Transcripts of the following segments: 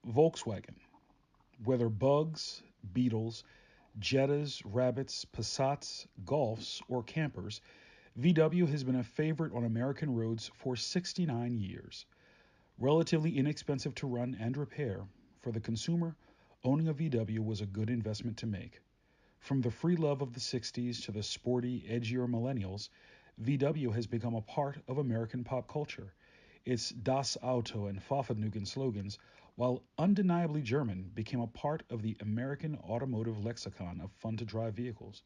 Volkswagen. Whether bugs, beetles, Jettas, Rabbits, Passats, Golfs, or campers, VW has been a favorite on American roads for 69 years. Relatively inexpensive to run and repair, for the consumer, owning a VW was a good investment to make. From the free love of the 60s to the sporty, edgier millennials, VW has become a part of American pop culture. Its Das Auto and Pfaffenhugen slogans, while undeniably German, became a part of the American automotive lexicon of fun to drive vehicles,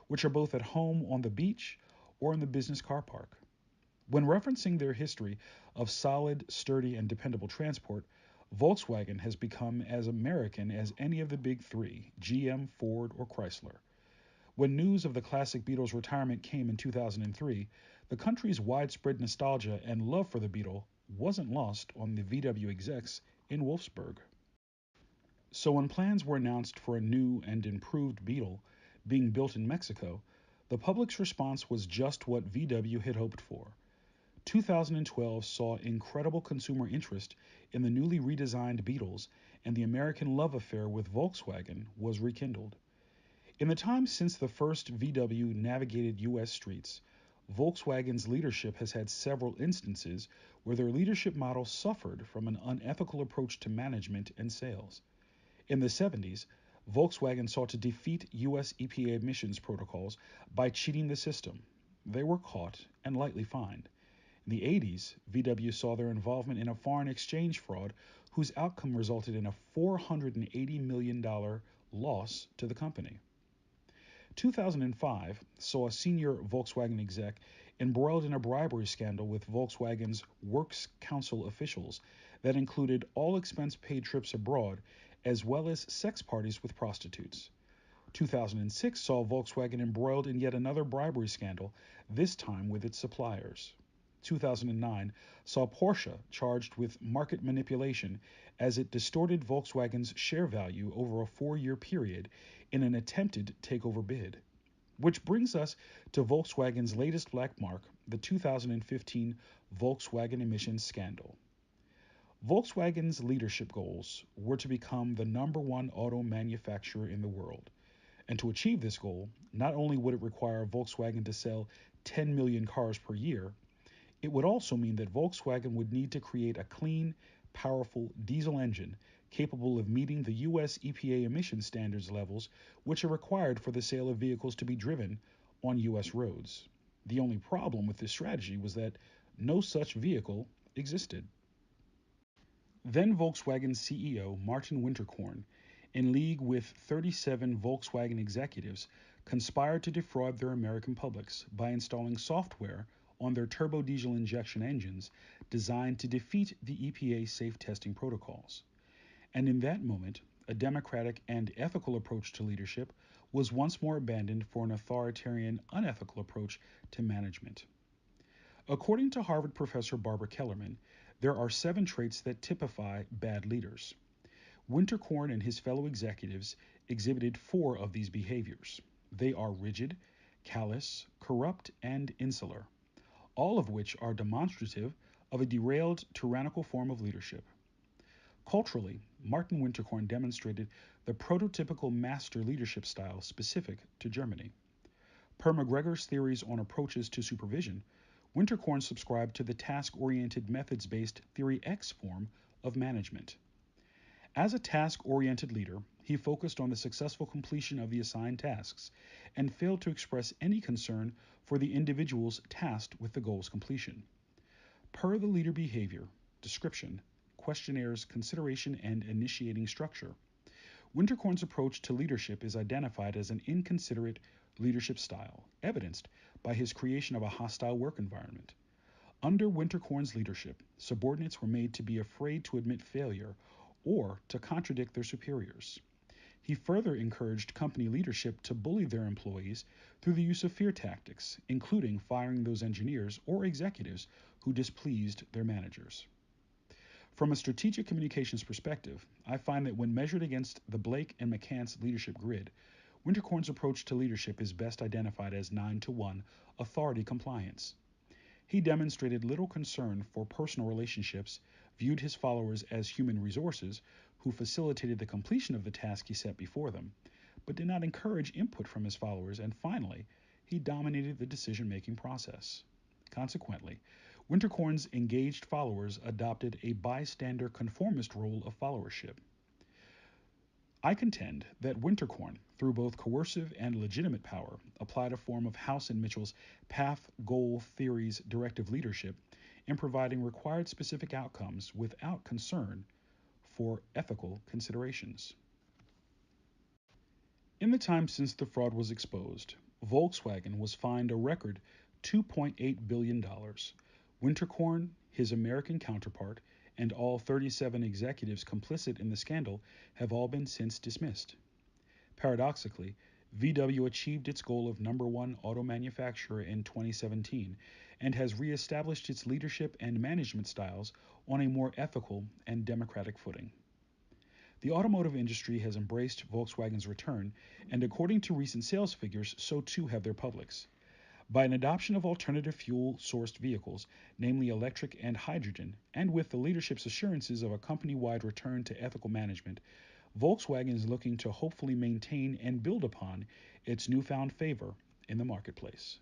which are both at home on the beach or in the business car park. When referencing their history of solid, sturdy, and dependable transport, Volkswagen has become as American as any of the big three GM, Ford, or Chrysler. When news of the classic Beetle's retirement came in 2003, the country's widespread nostalgia and love for the Beetle wasn't lost on the VW execs in Wolfsburg. So when plans were announced for a new and improved Beetle being built in Mexico, the public's response was just what VW had hoped for. 2012 saw incredible consumer interest in the newly redesigned Beetles, and the American love affair with Volkswagen was rekindled. In the time since the first VW navigated U.S. streets, Volkswagen's leadership has had several instances where their leadership model suffered from an unethical approach to management and sales. In the 70s, Volkswagen sought to defeat U.S. EPA emissions protocols by cheating the system. They were caught and lightly fined. In the 80s, VW saw their involvement in a foreign exchange fraud whose outcome resulted in a $480 million loss to the company. 2005 saw a senior Volkswagen exec embroiled in a bribery scandal with Volkswagen's Works Council officials that included all expense paid trips abroad as well as sex parties with prostitutes. 2006 saw Volkswagen embroiled in yet another bribery scandal, this time with its suppliers. 2009 saw Porsche charged with market manipulation as it distorted Volkswagen's share value over a 4-year period in an attempted takeover bid. Which brings us to Volkswagen's latest black mark, the 2015 Volkswagen emissions scandal. Volkswagen's leadership goals were to become the number one auto manufacturer in the world. And to achieve this goal, not only would it require Volkswagen to sell 10 million cars per year, it would also mean that Volkswagen would need to create a clean, powerful diesel engine capable of meeting the U.S. EPA emission standards levels which are required for the sale of vehicles to be driven on U.S. roads. The only problem with this strategy was that no such vehicle existed. Then Volkswagen CEO Martin Winterkorn, in league with 37 Volkswagen executives, conspired to defraud their American publics by installing software on their turbo diesel injection engines designed to defeat the EPA safe testing protocols. And in that moment, a democratic and ethical approach to leadership was once more abandoned for an authoritarian, unethical approach to management. According to Harvard professor Barbara Kellerman, there are 7 traits that typify bad leaders. Winterkorn and his fellow executives exhibited 4 of these behaviors. They are rigid, callous, corrupt, and insular, all of which are demonstrative of a derailed, tyrannical form of leadership. Culturally, Martin Winterkorn demonstrated the prototypical master leadership style specific to Germany. Per McGregor's theories on approaches to supervision, Winterkorn subscribed to the task-oriented methods-based Theory X form of management. As a task-oriented leader, he focused on the successful completion of the assigned tasks and failed to express any concern for the individuals tasked with the goal's completion. Per the leader behavior, description, questionnaires, consideration, and initiating structure, Winterkorn's approach to leadership is identified as an inconsiderate leadership style, evidenced by his creation of a hostile work environment. Under Winterkorn's leadership, subordinates were made to be afraid to admit failure or to contradict their superiors. He further encouraged company leadership to bully their employees through the use of fear tactics, including firing those engineers or executives who displeased their managers. From a strategic communications perspective, I find that when measured against the Blake and McCants leadership grid, Winterkorn's approach to leadership is best identified as 9-to-1 authority compliance. He demonstrated little concern for personal relationships, viewed his followers as human resources who facilitated the completion of the task he set before them, but did not encourage input from his followers, and finally, he dominated the decision making process. Consequently, Winterkorn's engaged followers adopted a bystander conformist role of followership. I contend that Winterkorn, through both coercive and legitimate power, applied a form of House and Mitchell's path goal theory's directive leadership in providing required specific outcomes without concern for ethical considerations. In the time since the fraud was exposed, Volkswagen was fined a record $2.8 billion. Winterkorn, his American counterpart, and all 37 executives complicit in the scandal have all been since dismissed. Paradoxically, VW achieved its goal of number one auto manufacturer in 2017 and has reestablished its leadership and management styles on a more ethical and democratic footing. The automotive industry has embraced Volkswagen's return, and according to recent sales figures, so too have their publics. By an adoption of alternative fuel-sourced vehicles, namely electric and hydrogen, and with the leadership's assurances of a company-wide return to ethical management, Volkswagen is looking to hopefully maintain and build upon its newfound favor in the marketplace.